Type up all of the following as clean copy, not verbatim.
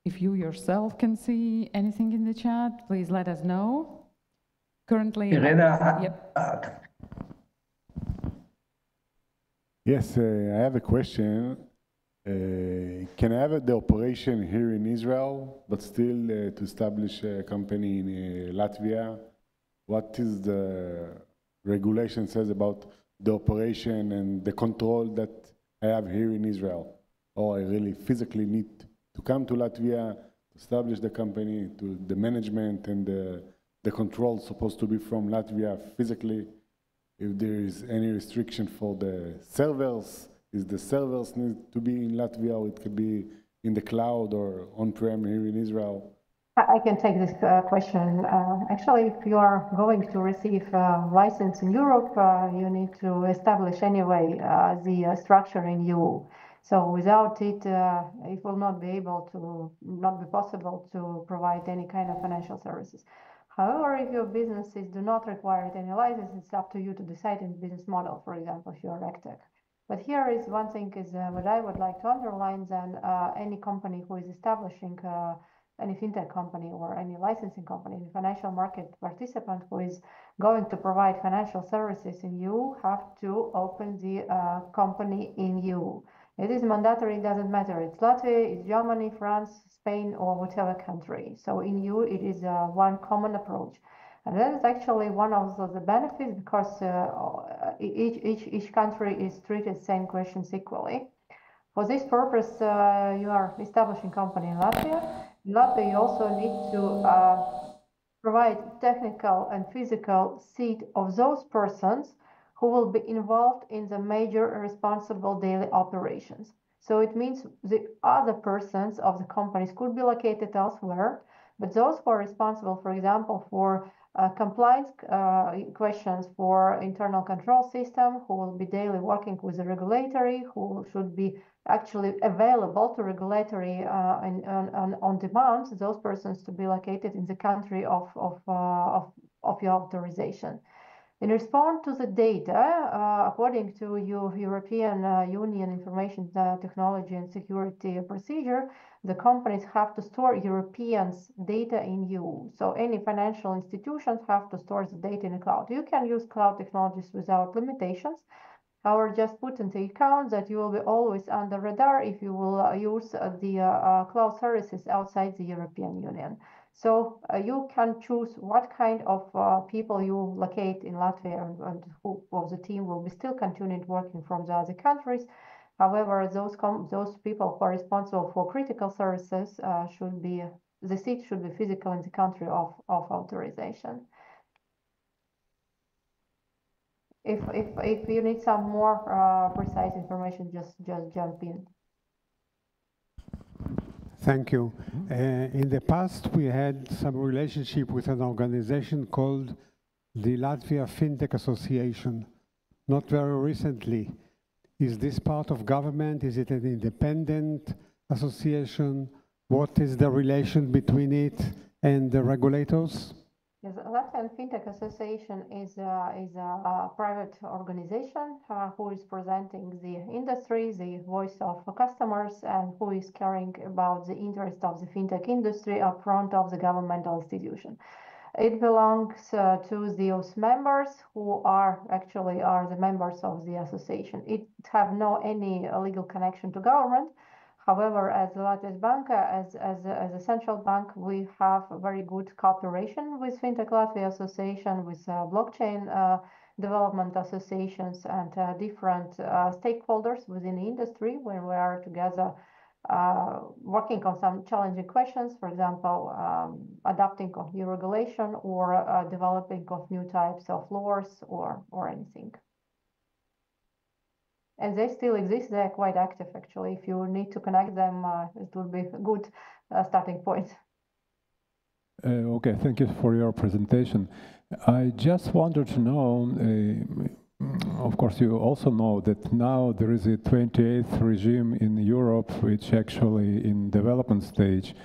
If you yourself can see anything in the chat, please let us know. Currently, yep. Yes, I have a question. Can I have the operation here in Israel, but still to establish a company in Latvia? What is the regulation says about the operation and the control that I have here in Israel? Or I really physically need to come to Latvia, establish the company, to the management and the control supposed to be from Latvia physically. If there is any restriction for the servers, is the servers need to be in Latvia, or it could be in the cloud or on-prem here in Israel? I can take this question. Actually, if you are going to receive a license in Europe, you need to establish anyway the structure in EU. So without it, it will not be possible to provide any kind of financial services. However, if your businesses do not require any license, it's up to you to decide in business model, for example, if you're RegTech. But here is one thing is what I would like to underline, then any company who is establishing any fintech company or any licensing company, any financial market participant who is going to provide financial services in EU have to open the company in EU. It is mandatory, it doesn't matter. It's Latvia, it's Germany, France, Spain, or whatever country. So in EU, it is one common approach. And that is actually one of the benefits because each country is treated same questions equally. For this purpose, you are establishing company in Latvia. In Latvia, you also need to provide technical and physical seat of those persons who will be involved in the major responsible daily operations. So it means the other persons of the companies could be located elsewhere, but those who are responsible, for example, for compliance questions for internal control system, who will be daily working with the regulatory, who should be actually available to regulatory on demand, those persons to be located in the country of your authorization. In response to the data, according to European Union Information Technology and Security Procedure, the companies have to store Europeans' data in EU. So any financial institutions have to store the data in the cloud. You can use cloud technologies without limitations. However, just put into account that you will be always under radar if you will use the cloud services outside the European Union. So you can choose what kind of people you locate in Latvia and who of the team will be still continuing working from the other countries. However, those people who are responsible for critical services the seat should be physical in the country of authorization. If you need some more precise information, just jump in. Thank you. In the past, we had some relationship with an organization called the Latvia FinTech Association. Not very recently. Is this part of government? Is it an independent association? What is the relation between it and the regulators? Yes, Latvian FinTech Association is a private organization who is presenting the industry, the voice of customers, and who is caring about the interest of the FinTech industry up front of the governmental institution. It belongs to those members who are the members of the association. It have no any legal connection to government. However, as Latvijas Banka, as a central bank, we have very good cooperation with FinTech Latvia Association, with blockchain development associations, and different stakeholders within the industry when we are together working on some challenging questions, for example, adopting of new regulation or developing of new types of laws or anything. And they still exist. They're quite active, actually. If you need to connect them, it will be a good starting point. Okay, thank you for your presentation. I just wanted to know, of course, you also know that now there is a 28th regime in Europe, which actually in development stage,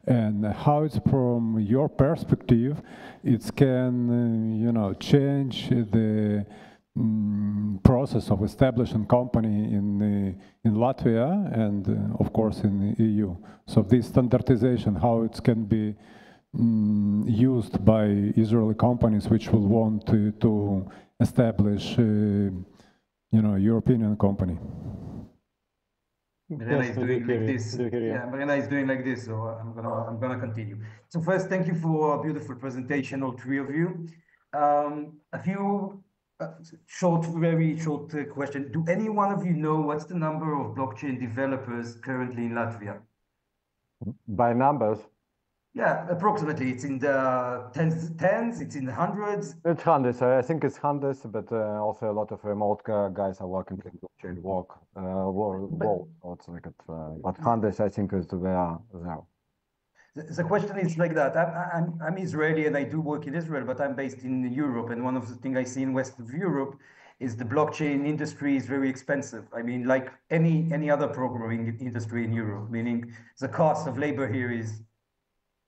and how it's from your perspective, it can, change process of establishing company in Latvia and of course in the EU. So this standardization, how it can be used by Israeli companies which will want to establish, European company. Marina is doing like this. Yeah, Marina is doing like this, so I'm gonna continue. So first, thank you for a beautiful presentation, all three of you. A few very short question. Do any one of you know what's the number of blockchain developers currently in Latvia? By numbers? Yeah, approximately. It's in the tens, it's in the hundreds. It's hundreds. I think it's hundreds, but also a lot of remote guys are working in blockchain world. But hundreds, I think, is there. The question is like that. I'm Israeli and I do work in Israel, but I'm based in Europe. And one of the things I see in West of Europe is the blockchain industry is very expensive. I mean, like any other programming industry in Europe, meaning the cost of labor here is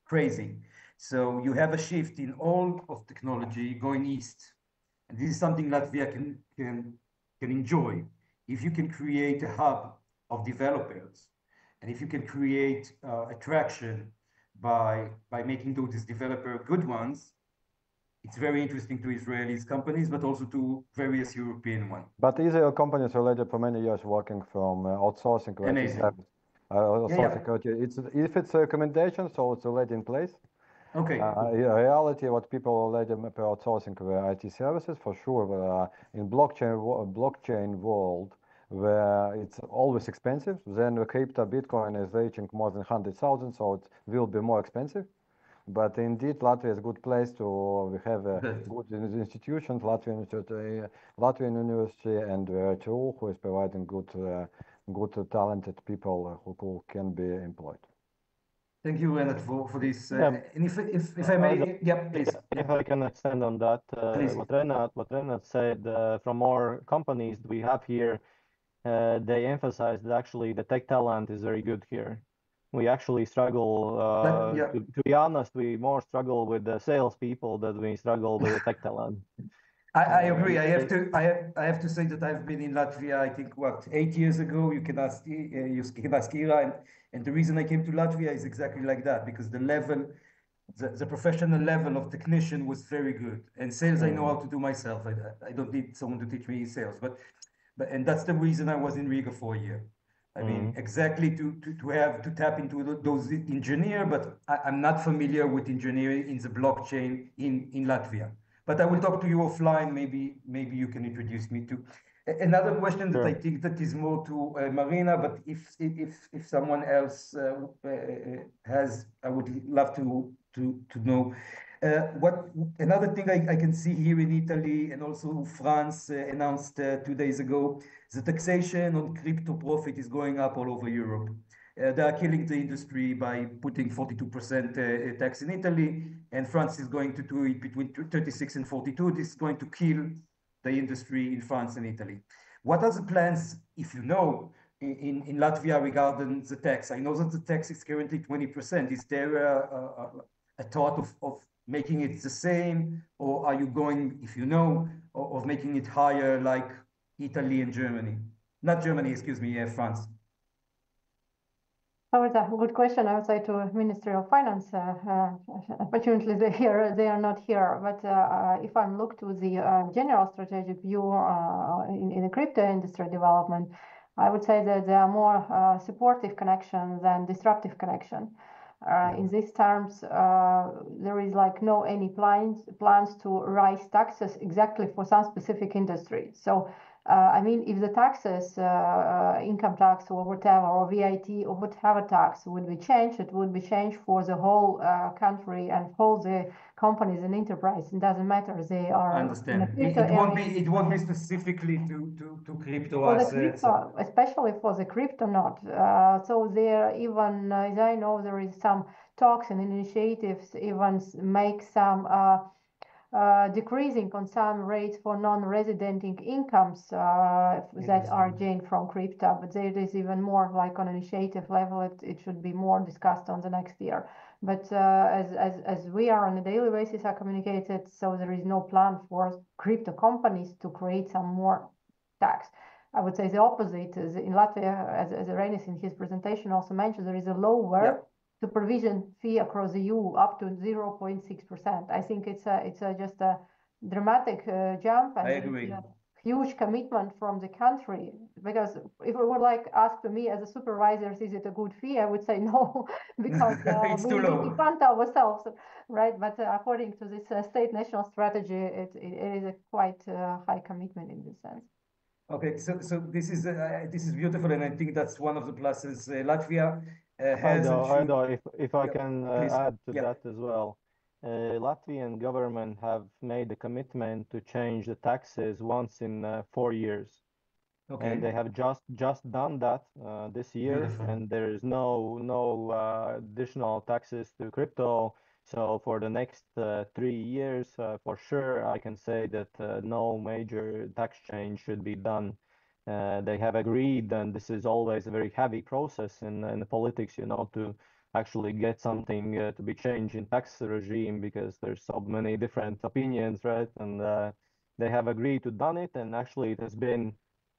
crazy. So you have a shift in all of technology going east. And this is something Latvia can enjoy. If you can create a hub of developers, and if you can create attraction by making those developers good ones, it's very interesting to Israeli companies, but also to various European ones. But Israel companies already for many years working from outsourcing. If it's a recommendation, so it's already in place. Okay. In reality, what people already outsourcing IT services for sure. In blockchain world, where it's always expensive, then the crypto Bitcoin is reaching more than 100,000, so it will be more expensive. But indeed, Latvia is a good place we have good institutions, Latvian University and VTU, who is providing good talented people who can be employed. Thank you, Renat, for this. And if I may, yeah, please. If I can extend on that, what Renat said, from more companies we have here, they emphasize that actually the tech talent is very good here. We actually struggle, to be honest, we more struggle with the salespeople than we struggle with the tech talent. I agree. I have to say that I've been in Latvia, I think, 8 years ago. You can ask Ira, and the reason I came to Latvia is exactly like that, because the level, the professional level of technician was very good. And sales, I know how to do myself. I don't need someone to teach me sales, and that's the reason I was in Riga for a year. I mean, exactly to tap into those engineers, but I'm not familiar with engineering in the blockchain in Latvia. But I will talk to you offline. Maybe you can introduce me to another question that I think that is more to Marina. But if someone else has, I would love to know. Another thing I can see here in Italy and also France announced 2 days ago, the taxation on crypto profit is going up all over Europe. They are killing the industry by putting 42% tax in Italy, and France is going to do it between 36 and 42. This is going to kill the industry in France and Italy. What are the plans, if you know, in Latvia regarding the tax? I know that the tax is currently 20%. Is there a thought of making it the same, or are you going, if you know, of making it higher like Italy and Germany? Not Germany, excuse me, France. That was a good question. I would say to Ministry of Finance. Unfortunately, they are not here. But if I look to the general strategic view in the crypto industry development, I would say that there are more supportive connections than disruptive connection. In these terms, there is like no any plans to raise taxes exactly for some specific industry. So, I mean, if the taxes, income tax or whatever, or VAT or whatever tax would be changed, it would be changed for the whole country and for the companies and enterprise. It doesn't matter. They are. I understand. It won't be specifically to crypto assets. Especially for the crypto not. So there, even as I know, there is some talks and initiatives, even make some decreasing on some rates for non-resident incomes that are gained from crypto, but there is even more like on an initiative level. It should be more discussed on the next year. But as we are on a daily basis are communicated, so there is no plan for crypto companies to create some more tax. I would say the opposite is in Latvia, as Reinis in his presentation also mentioned, there is a lower supervision fee across the EU up to 0.6%. I think it's just a dramatic jump, and I agree. A huge commitment from the country. Because if it were like asked to me as a supervisor, is it a good fee? I would say no, because we need to fund ourselves, right? But according to this state national strategy, it is a quite high commitment in this sense. Okay, so this is beautiful, and I think that's one of the pluses. Latvia has. If I can add to that as well. Latvian government have made a commitment to change the taxes once in 4 years. Okay. And they have just done that this year. Beautiful. And there is no additional taxes to crypto. So for the next 3 years, for sure, I can say that no major tax change should be done. They have agreed, and this is always a very heavy process in the politics, you know, to actually get something to be changed in tax regime, because there's so many different opinions, right? And they have agreed to done it, and actually it has been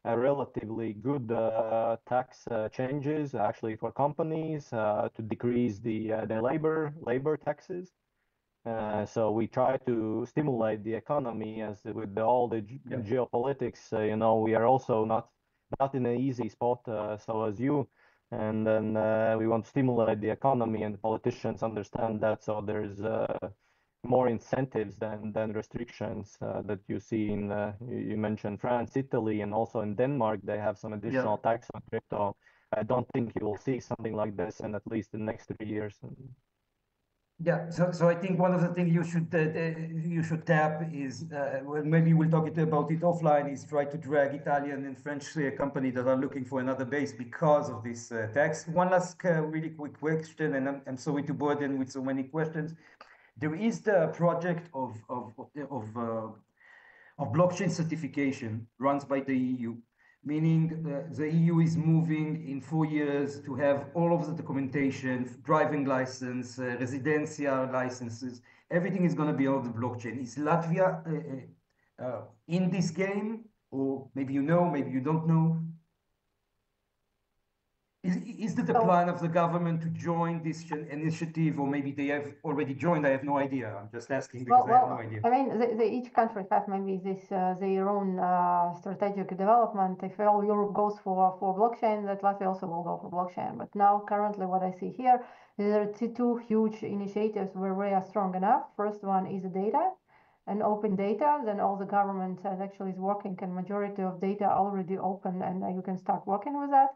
a relatively good tax changes actually for companies to decrease the labor taxes. So we try to stimulate the economy, as with all the geopolitics, you know, we are also not in an easy spot, so as you. And then we want to stimulate the economy, and the politicians understand that. So there's more incentives than restrictions that you see in, you mentioned France, Italy, and also in Denmark, they have some additional tax on crypto. I don't think you will see something like this in at least the next 3 years. Yeah, so I think one of the things you should tap is, well, maybe we'll talk about it offline, is try to drag Italian and French companies that are looking for another base because of this tax. One last really quick question, and I'm sorry to burden with so many questions. There is the project of blockchain certification runs by the EU, meaning the EU is moving in 4 years to have all of the documentation, driving license, residential licenses, everything is going to be on the blockchain. Is Latvia in this game? Or maybe you know, maybe you don't know. Is that the plan of the government to join this initiative, or maybe they have already joined? I have no idea. I'm just asking because I have no idea. I mean, each country have maybe this their own strategic development. If all Europe goes for blockchain, that Latvia also will go for blockchain. But now, currently, what I see here, there are two huge initiatives where we are strong enough. First one is the data and open data. Then all the government actually is working, and majority of data already open, and you can start working with that.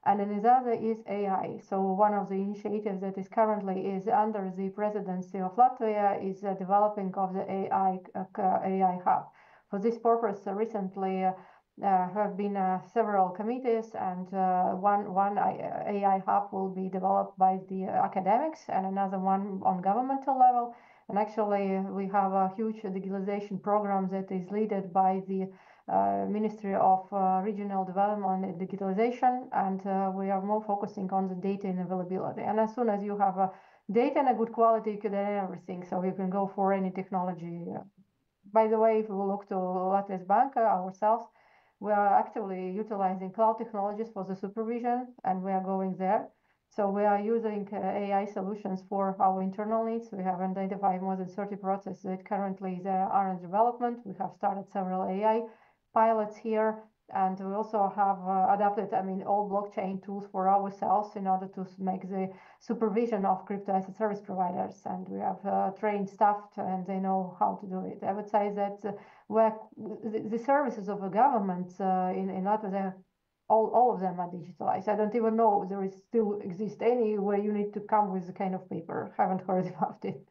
And then the other is AI. So one of the initiatives that is currently is under the presidency of Latvia is developing of the AI hub. For this purpose, recently have been several committees, and one AI hub will be developed by the academics, and another one on governmental level. And actually, we have a huge digitalization program that is led by the Ministry of Regional Development and Digitalization, and we are more focusing on the data and availability. And as soon as you have data and a good quality, you can do everything, so you can go for any technology. By the way, if we look to Latvijas Banka ourselves, we are actively utilizing cloud technologies for the supervision, and we are going there. So we are using AI solutions for our internal needs. We have identified more than 30 processes that currently there are in development. We have started several AI pilots here, and we also have adapted, all blockchain tools for ourselves in order to make the supervision of crypto as a service providers. And we have trained staff, and they know how to do it. I would say that where the services of the government in Latvia, all of them are digitalized. I don't even know if there still exist any where you need to come with a kind of paper. Haven't heard about it.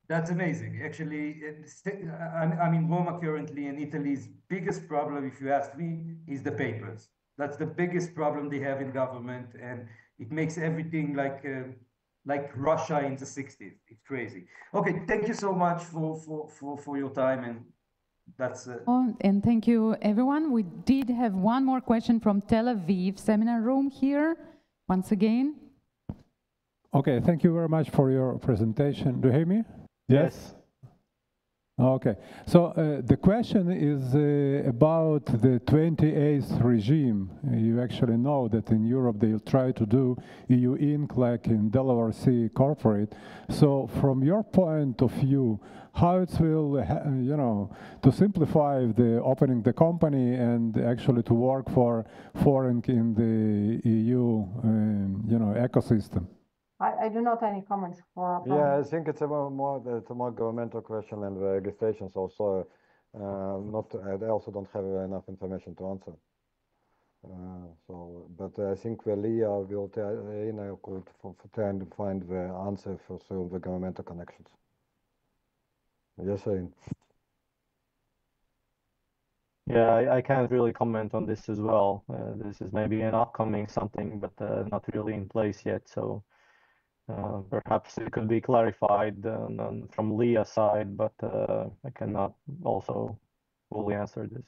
That's amazing. Actually, I'm in Roma currently, and Italy's biggest problem, if you ask me, is the papers. That's the biggest problem they have in government, and it makes everything like like Russia in the 60s. It's crazy. Okay, thank you so much for your time, and that's and thank you, everyone. We did have one more question from Tel Aviv seminar room here. Once again. Okay, thank you very much for your presentation. Do you hear me? Yes. Okay, so the question is about the 28th regime. You actually know that in Europe they'll try to do EU Inc. like in Delaware Sea Corporate. So from your point of view, how it will, you know, to simplify the opening the company and actually to work for foreign in the EU, you know, ecosystem? I do not have any comments for. Yeah, I think it's a more governmental question and registrations also. I also don't have enough information to answer. But I think Leah will could try and find the answer through the governmental connections. Yes, Shane. Yeah, I can't really comment on this as well. This is maybe an upcoming something, but not really in place yet. So perhaps it could be clarified from Leah's side, but I cannot also fully answer this.